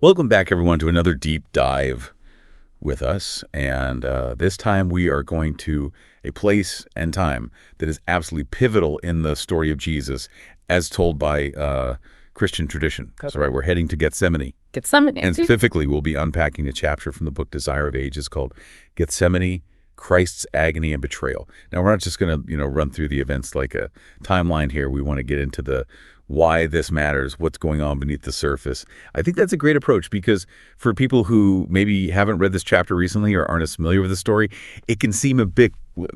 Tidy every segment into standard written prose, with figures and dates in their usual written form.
Welcome back, everyone, to another deep dive with us. And this time we are going to a place and time that is absolutely pivotal in the story of Jesus as told by Christian tradition. That's right. We're heading to Gethsemane. Gethsemane. And specifically, we'll be unpacking a chapter from the book Desire of Ages called Gethsemane, Christ's Agony and Betrayal. Now, we're not just going to, run through the events like a timeline here. We want to get into the why this matters, what's going on beneath the surface. I think that's a great approach because for people who maybe haven't read this chapter recently or aren't as familiar with the story, it can seem a bit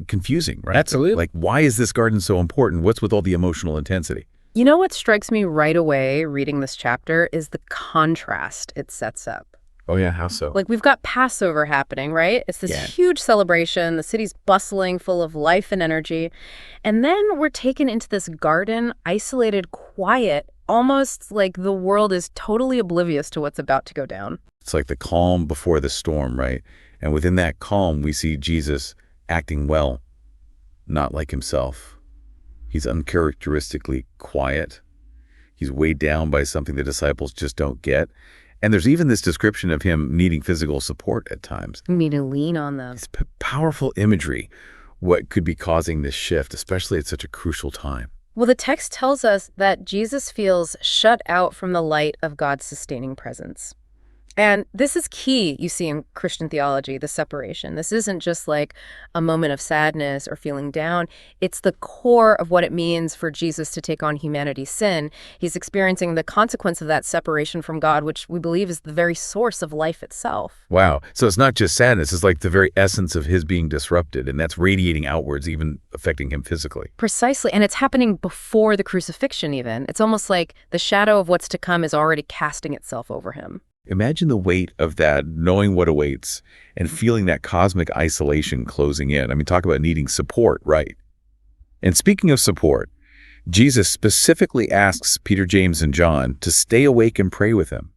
confusing, right? Absolutely. Like, why is this garden so important? What's with all the emotional intensity? You know what strikes me right away reading this chapter is the contrast it sets up. Oh, yeah. How so? Like, we've got Passover happening, right? It's this huge celebration. The city's bustling, full of life and energy. And then we're taken into this garden, isolated, quiet, almost like the world is totally oblivious to what's about to go down. It's like the calm before the storm, right? And within that calm, we see Jesus acting well, not like himself. He's uncharacteristically quiet. He's weighed down by something the disciples just don't get. And there's even this description of him needing physical support at times. You need to lean on them. It's powerful imagery, what could be causing this shift, especially at such a crucial time. Well, the text tells us that Jesus feels shut out from the light of God's sustaining presence. And this is key, you see, in Christian theology, the separation. This isn't just like a moment of sadness or feeling down. It's the core of what it means for Jesus to take on humanity's sin. He's experiencing the consequence of that separation from God, which we believe is the very source of life itself. Wow. So it's not just sadness. It's like the very essence of his being disrupted, and that's radiating outwards, even affecting him physically. Precisely. And it's happening before the crucifixion even. It's almost like the shadow of what's to come is already casting itself over him. Imagine the weight of that, knowing what awaits and feeling that cosmic isolation closing in. I mean, talk about needing support, right? And speaking of support, Jesus specifically asks Peter, James, and John to stay awake and pray with him.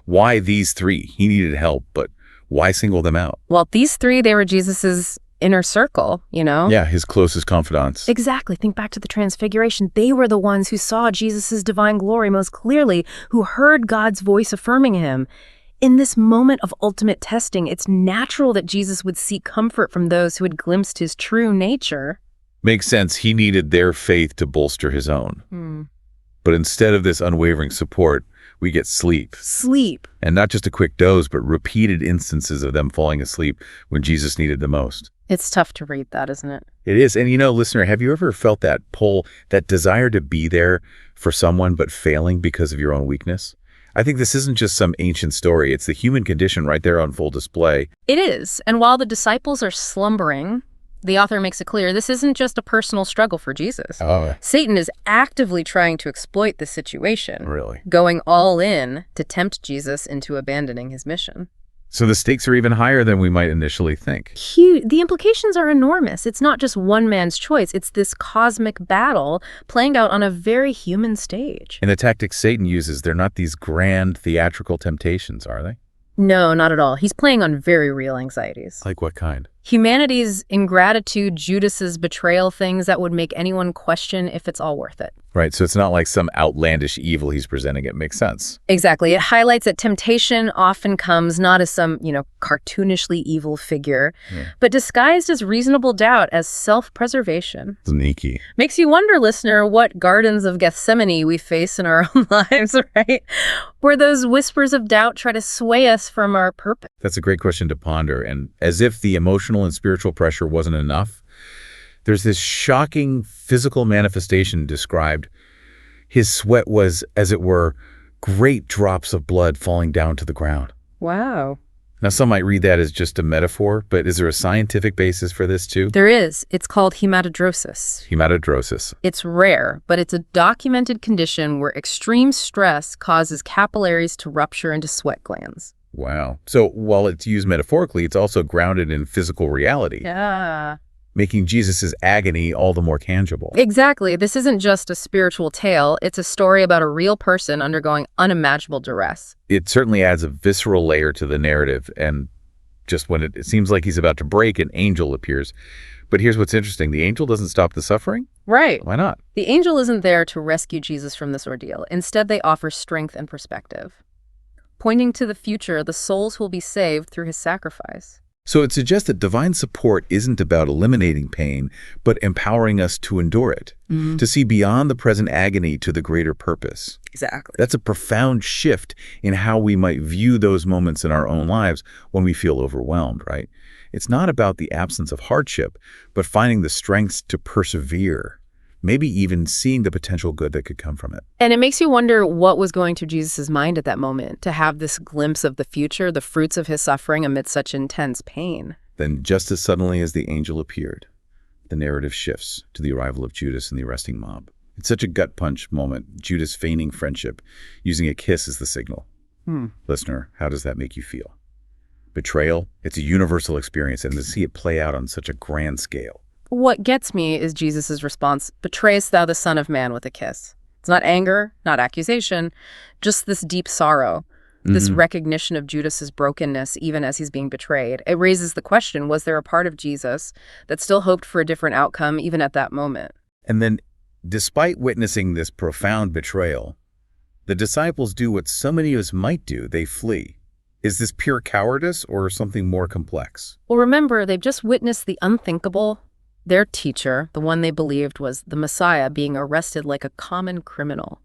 Why these three? He needed help, but why single them out? Well, these three, they were Jesus's inner circle, Yeah, his closest confidants. Exactly. Think back to the Transfiguration. They were the ones who saw Jesus's divine glory most clearly, who heard God's voice affirming him. In this moment of ultimate testing, it's natural that Jesus would seek comfort from those who had glimpsed his true nature. Makes sense. He needed their faith to bolster his own. But instead of this unwavering support, we get sleep. Sleep. And not just a quick doze, but repeated instances of them falling asleep when Jesus needed the most. It's tough to read that, isn't it? It is. And listener, have you ever felt that pull, that desire to be there for someone but failing because of your own weakness? I think this isn't just some ancient story. It's the human condition right there on full display. It is. And while the disciples are slumbering, the author makes it clear this isn't just a personal struggle for Jesus. Oh. Satan is actively trying to exploit this situation. Really? Going all in to tempt Jesus into abandoning his mission. So the stakes are even higher than we might initially think. Huge. The implications are enormous. It's not just one man's choice. It's this cosmic battle playing out on a very human stage. And the tactics Satan uses, they're not these grand theatrical temptations, are they? No, not at all. He's playing on very real anxieties. Like what kind? Humanity's ingratitude, Judas's betrayal, things that would make anyone question if it's all worth it. Right, so it's not like some outlandish evil he's presenting. It makes sense. Exactly. It highlights that temptation often comes not as some, cartoonishly evil figure, but disguised as reasonable doubt, as self-preservation. Sneaky. Makes you wonder, listener, what gardens of Gethsemane we face in our own lives, right? Where those whispers of doubt try to sway us from our purpose. That's a great question to ponder. And as if the emotional and spiritual pressure wasn't enough, there's this shocking physical manifestation described. His sweat was, as it were, great drops of blood falling down to the ground. Wow. Now, some might read that as just a metaphor, but is there a scientific basis for this too? There is. It's called hematidrosis. Hematidrosis. It's rare, but it's a documented condition where extreme stress causes capillaries to rupture into sweat glands. Wow. So while it's used metaphorically, it's also grounded in physical reality. Yeah. Making Jesus's agony all the more tangible. Exactly. This isn't just a spiritual tale. It's a story about a real person undergoing unimaginable duress. It certainly adds a visceral layer to the narrative, and just when it seems like he's about to break, an angel appears. But here's what's interesting. The angel doesn't stop the suffering? Right. Why not? The angel isn't there to rescue Jesus from this ordeal. Instead, they offer strength and perspective. pointing to the future, the souls who will be saved through his sacrifice. So it suggests that divine support isn't about eliminating pain, but empowering us to endure it, to see beyond the present agony to the greater purpose. Exactly. That's a profound shift in how we might view those moments in our own lives when we feel overwhelmed, right? It's not about the absence of hardship, but finding the strengths to persevere, maybe even seeing the potential good that could come from it. And it makes you wonder what was going through Jesus' mind at that moment, to have this glimpse of the future, the fruits of his suffering amid such intense pain. Then just as suddenly as the angel appeared, the narrative shifts to the arrival of Judas and the arresting mob. It's such a gut punch moment, Judas feigning friendship, using a kiss as the signal. Listener, how does that make you feel? Betrayal, it's a universal experience, and to see it play out on such a grand scale. What gets me is Jesus' response, "Betrayest thou the Son of Man," with a kiss. It's not anger, not accusation, just this deep sorrow, this recognition of Judas's brokenness even as he's being betrayed. It raises the question, was there a part of Jesus that still hoped for a different outcome even at that moment? And then, despite witnessing this profound betrayal, the disciples do what so many of us might do. They flee. Is this pure cowardice or something more complex? Well, remember, they've just witnessed the unthinkable. Their teacher, the one they believed was the Messiah, being arrested like a common criminal.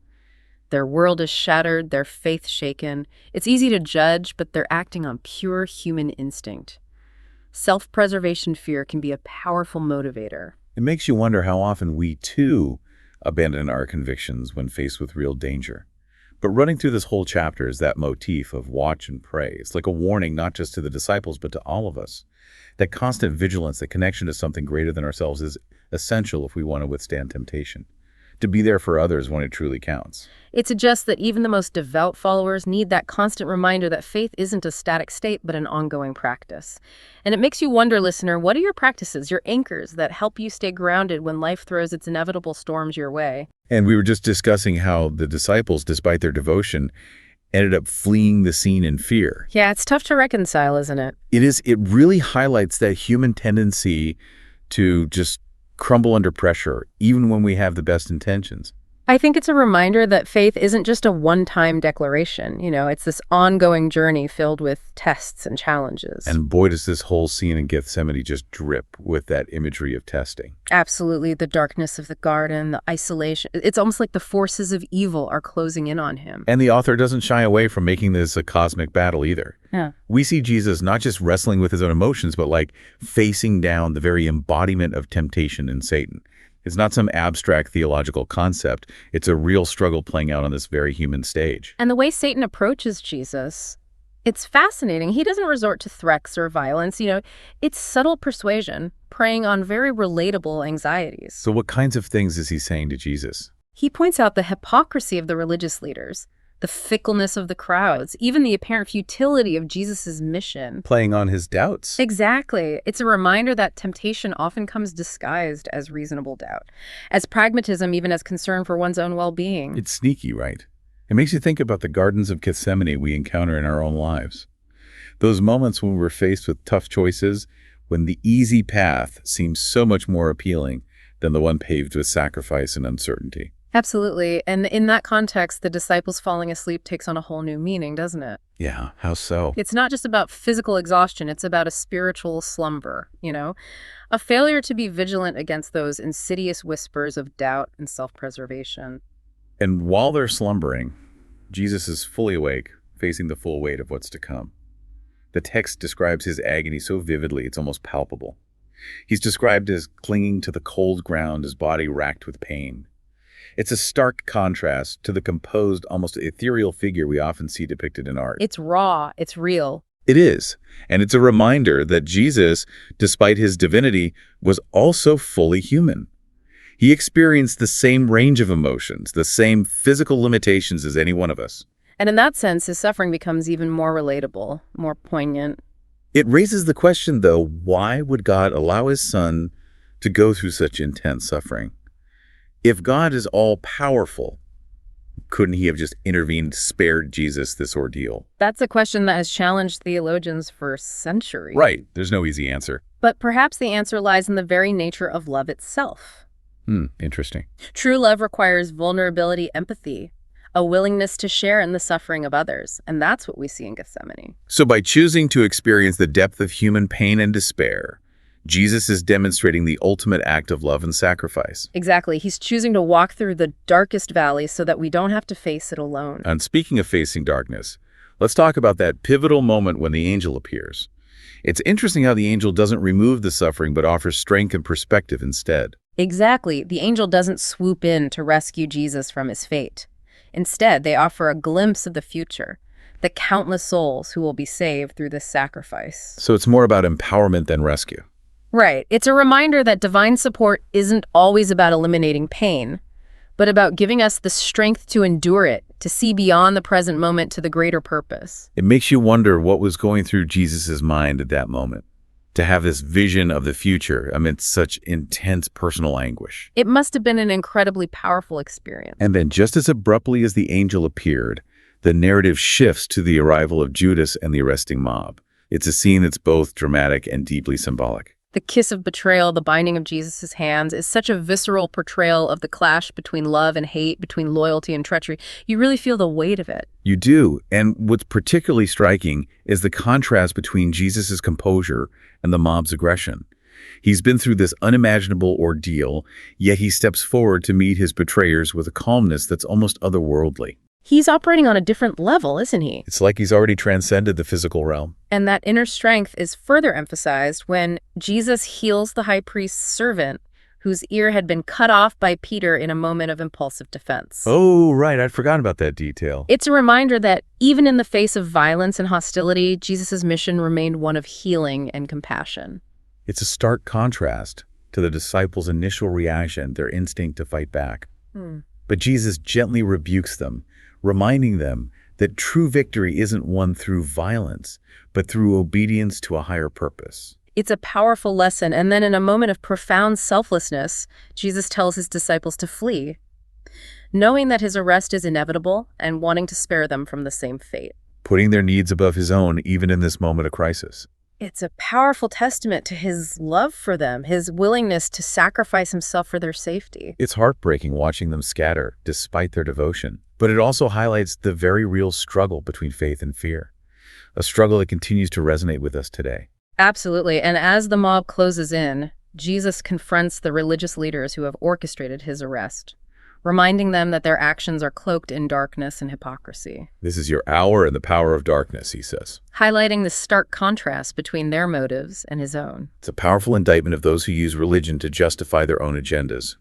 Their world is shattered, their faith shaken. It's easy to judge, but they're acting on pure human instinct. Self-preservation fear can be a powerful motivator. It makes you wonder how often we, too, abandon our convictions when faced with real danger. But running through this whole chapter is that motif of watch and pray. It's like a warning not just to the disciples, but to all of us. That constant vigilance, that connection to something greater than ourselves is essential if we want to withstand temptation. To be there for others when it truly counts. It suggests that even the most devout followers need that constant reminder that faith isn't a static state, but an ongoing practice. And it makes you wonder, listener, what are your practices, your anchors that help you stay grounded when life throws its inevitable storms your way? And we were just discussing how the disciples, despite their devotion, ended up fleeing the scene in fear. Yeah, it's tough to reconcile, isn't it? It is. It really highlights that human tendency to just crumble under pressure, even when we have the best intentions. I think it's a reminder that faith isn't just a one-time declaration. It's this ongoing journey filled with tests and challenges. And boy, does this whole scene in Gethsemane just drip with that imagery of testing. Absolutely. The darkness of the garden, the isolation. It's almost like the forces of evil are closing in on him. And the author doesn't shy away from making this a cosmic battle either. Yeah. We see Jesus not just wrestling with his own emotions, but like facing down the very embodiment of temptation in Satan. It's not some abstract theological concept. It's a real struggle playing out on this very human stage. And the way Satan approaches Jesus, it's fascinating. He doesn't resort to threats or violence. It's subtle persuasion, preying on very relatable anxieties. So what kinds of things is he saying to Jesus? He points out the hypocrisy of the religious leaders, the fickleness of the crowds, even the apparent futility of Jesus' mission. Playing on his doubts. Exactly. It's a reminder that temptation often comes disguised as reasonable doubt, as pragmatism, even as concern for one's own well-being. It's sneaky, right? It makes you think about the gardens of Gethsemane we encounter in our own lives. Those moments when we're faced with tough choices, when the easy path seems so much more appealing than the one paved with sacrifice and uncertainty. Absolutely. And in that context, the disciples falling asleep takes on a whole new meaning, doesn't it? Yeah, how so? It's not just about physical exhaustion. It's about a spiritual slumber, a failure to be vigilant against those insidious whispers of doubt and self-preservation. And while they're slumbering, Jesus is fully awake, facing the full weight of what's to come. The text describes his agony so vividly, it's almost palpable. He's described as clinging to the cold ground, his body racked with pain. It's a stark contrast to the composed, almost ethereal figure we often see depicted in art. It's raw. It's real. It is. And it's a reminder that Jesus, despite his divinity, was also fully human. He experienced the same range of emotions, the same physical limitations as any one of us. And in that sense, his suffering becomes even more relatable, more poignant. It raises the question, though, why would God allow his son to go through such intense suffering? If God is all-powerful, couldn't he have just intervened, spared Jesus this ordeal? That's a question that has challenged theologians for centuries. Right. There's no easy answer. But perhaps the answer lies in the very nature of love itself. Interesting. True love requires vulnerability, empathy, a willingness to share in the suffering of others. And that's what we see in Gethsemane. So by choosing to experience the depth of human pain and despair, Jesus is demonstrating the ultimate act of love and sacrifice. Exactly. He's choosing to walk through the darkest valley so that we don't have to face it alone. And speaking of facing darkness, let's talk about that pivotal moment when the angel appears. It's interesting how the angel doesn't remove the suffering but offers strength and perspective instead. Exactly. The angel doesn't swoop in to rescue Jesus from his fate. Instead, they offer a glimpse of the future, the countless souls who will be saved through this sacrifice. So it's more about empowerment than rescue. Right. It's a reminder that divine support isn't always about eliminating pain, but about giving us the strength to endure it, to see beyond the present moment to the greater purpose. It makes you wonder what was going through Jesus's mind at that moment, to have this vision of the future amidst such intense personal anguish. It must have been an incredibly powerful experience. And then just as abruptly as the angel appeared, the narrative shifts to the arrival of Judas and the arresting mob. It's a scene that's both dramatic and deeply symbolic. The kiss of betrayal, the binding of Jesus' hands, is such a visceral portrayal of the clash between love and hate, between loyalty and treachery. You really feel the weight of it. You do, and what's particularly striking is the contrast between Jesus' composure and the mob's aggression. He's been through this unimaginable ordeal, yet he steps forward to meet his betrayers with a calmness that's almost otherworldly. He's operating on a different level, isn't he? It's like he's already transcended the physical realm. And that inner strength is further emphasized when Jesus heals the high priest's servant, whose ear had been cut off by Peter in a moment of impulsive defense. Oh, right. I'd forgotten about that detail. It's a reminder that even in the face of violence and hostility, Jesus' mission remained one of healing and compassion. It's a stark contrast to the disciples' initial reaction, their instinct to fight back. But Jesus gently rebukes them, reminding them that true victory isn't won through violence, but through obedience to a higher purpose. It's a powerful lesson, and then in a moment of profound selflessness, Jesus tells his disciples to flee, knowing that his arrest is inevitable and wanting to spare them from the same fate. Putting their needs above his own, even in this moment of crisis. It's a powerful testament to his love for them, his willingness to sacrifice himself for their safety. It's heartbreaking watching them scatter despite their devotion, but it also highlights the very real struggle between faith and fear, a struggle that continues to resonate with us today. Absolutely. And as the mob closes in, Jesus confronts the religious leaders who have orchestrated his arrest, reminding them that their actions are cloaked in darkness and hypocrisy. This is your hour and the power of darkness, he says. Highlighting the stark contrast between their motives and his own. It's a powerful indictment of those who use religion to justify their own agendas.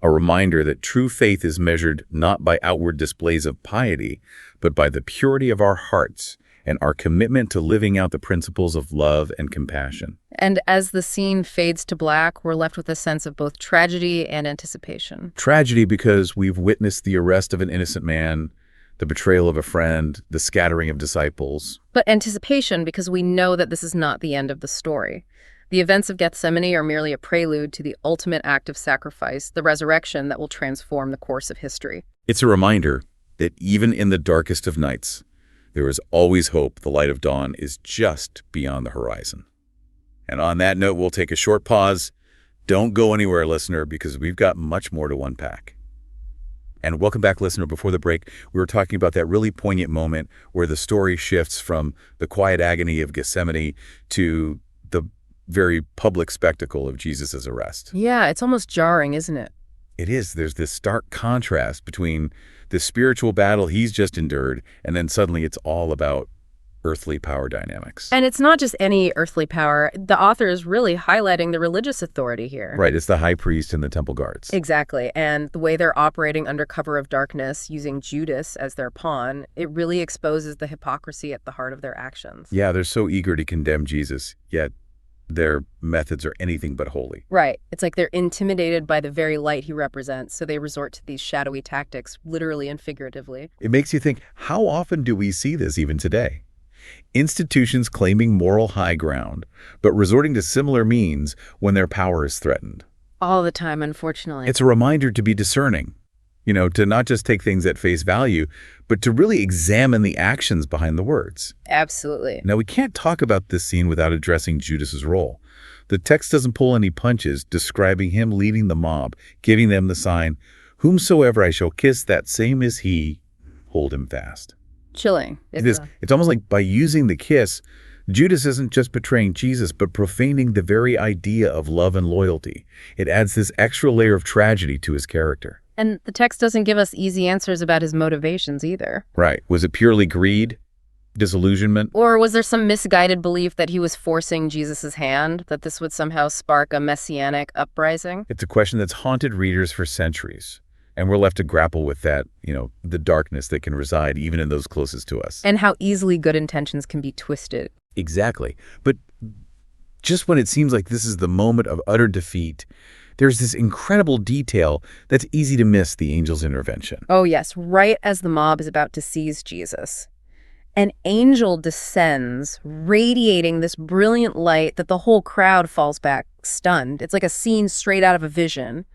A reminder that true faith is measured not by outward displays of piety, but by the purity of our hearts and our commitment to living out the principles of love and compassion. And as the scene fades to black, we're left with a sense of both tragedy and anticipation. Tragedy because we've witnessed the arrest of an innocent man, the betrayal of a friend, the scattering of disciples. But anticipation because we know that this is not the end of the story. The events of Gethsemane are merely a prelude to the ultimate act of sacrifice, the resurrection that will transform the course of history. It's a reminder that even in the darkest of nights, there is always hope. The light of dawn is just beyond the horizon. And on that note, we'll take a short pause. Don't go anywhere, listener, because we've got much more to unpack. And welcome back, listener. Before the break, we were talking about that really poignant moment where the story shifts from the quiet agony of Gethsemane to the very public spectacle of Jesus' arrest. Yeah, it's almost jarring, isn't it? It is. There's this stark contrast between the spiritual battle he's just endured, and then suddenly it's all about earthly power dynamics. And it's not just any earthly power. The author is really highlighting the religious authority here. Right, it's the high priest and the temple guards. Exactly, and the way they're operating under cover of darkness, using Judas as their pawn, it really exposes the hypocrisy at the heart of their actions. Yeah, they're so eager to condemn Jesus, yet their methods are anything but holy. Right. It's like they're intimidated by the very light he represents, so they resort to these shadowy tactics, literally and figuratively. It makes you think, how often do we see this even today? Institutions claiming moral high ground, but resorting to similar means when their power is threatened. All the time, unfortunately. It's a reminder to be discerning, to not just take things at face value, but to really examine the actions behind the words. Absolutely. Now, we can't talk about this scene without addressing Judas's role. The text doesn't pull any punches, describing him leading the mob, giving them the sign, "Whomsoever I shall kiss, that same is he." hold him fast. Chilling. It's almost like by using the kiss, Judas isn't just betraying Jesus, but profaning the very idea of love and loyalty. It adds this extra layer of tragedy to his character. And the text doesn't give us easy answers about his motivations either. Right. Was it purely greed? Disillusionment? Or was there some misguided belief that he was forcing Jesus's hand, that this would somehow spark a messianic uprising? It's a question that's haunted readers for centuries. And we're left to grapple with that, the darkness that can reside even in those closest to us. And how easily good intentions can be twisted. Exactly. But just when it seems like this is the moment of utter defeat, there's this incredible detail that's easy to miss the angel's intervention. Oh yes, right as the mob is about to seize Jesus, an angel descends, radiating this brilliant light that the whole crowd falls back stunned. It's like a scene straight out of a vision.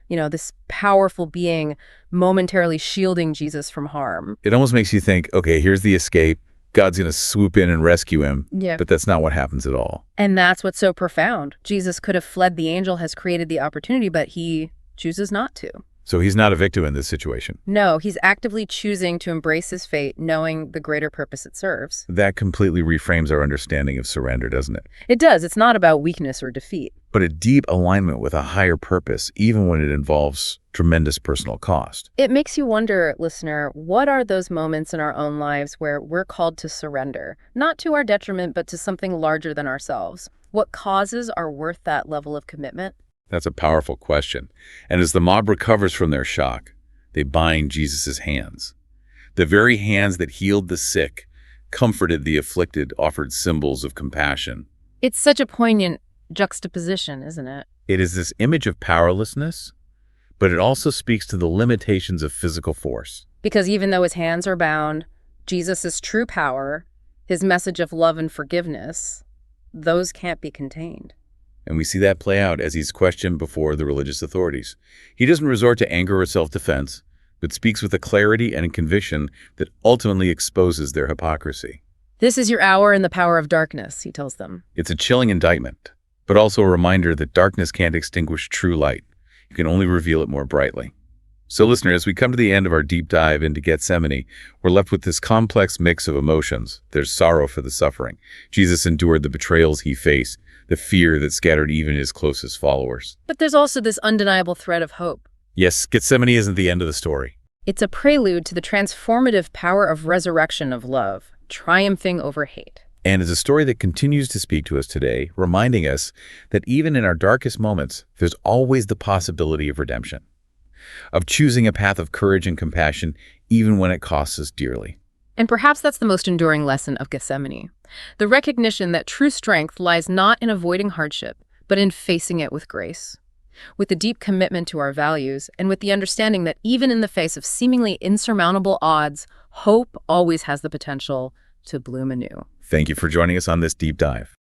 This powerful being momentarily shielding Jesus from harm. It almost makes you think, okay, here's the escape. God's going to swoop in and rescue him. Yeah. But that's not what happens at all. And that's what's so profound. Jesus could have fled. The angel has created the opportunity, but he chooses not to. So he's not a victim in this situation. No, he's actively choosing to embrace his fate, knowing the greater purpose it serves. That completely reframes our understanding of surrender, doesn't it? It does. It's not about weakness or defeat. But a deep alignment with a higher purpose, even when it involves tremendous personal cost. It makes you wonder, listener, what are those moments in our own lives where we're called to surrender, not to our detriment, but to something larger than ourselves? What causes are worth that level of commitment? That's a powerful question. And as the mob recovers from their shock, they bind Jesus' hands. The very hands that healed the sick, comforted the afflicted, offered symbols of compassion. It's such a poignant juxtaposition, isn't it? It is this image of powerlessness, but it also speaks to the limitations of physical force. Because even though his hands are bound, Jesus' true power, his message of love and forgiveness, those can't be contained. And we see that play out as he's questioned before the religious authorities. He doesn't resort to anger or self-defense, but speaks with a clarity and a conviction that ultimately exposes their hypocrisy. This is your hour in the power of darkness, he tells them. It's a chilling indictment, but also a reminder that darkness can't extinguish true light. You can only reveal it more brightly. So listener, as we come to the end of our deep dive into Gethsemane, we're left with this complex mix of emotions. There's sorrow for the suffering. Jesus endured the betrayals he faced, the fear that scattered even his closest followers. But there's also this undeniable thread of hope. Yes, Gethsemane isn't the end of the story. It's a prelude to the transformative power of resurrection of love, triumphing over hate. And it's a story that continues to speak to us today, reminding us that even in our darkest moments, there's always the possibility of redemption, of choosing a path of courage and compassion, even when it costs us dearly. And perhaps that's the most enduring lesson of Gethsemane. The recognition that true strength lies not in avoiding hardship, but in facing it with grace, with a deep commitment to our values, and with the understanding that even in the face of seemingly insurmountable odds, hope always has the potential to bloom anew. Thank you for joining us on this deep dive.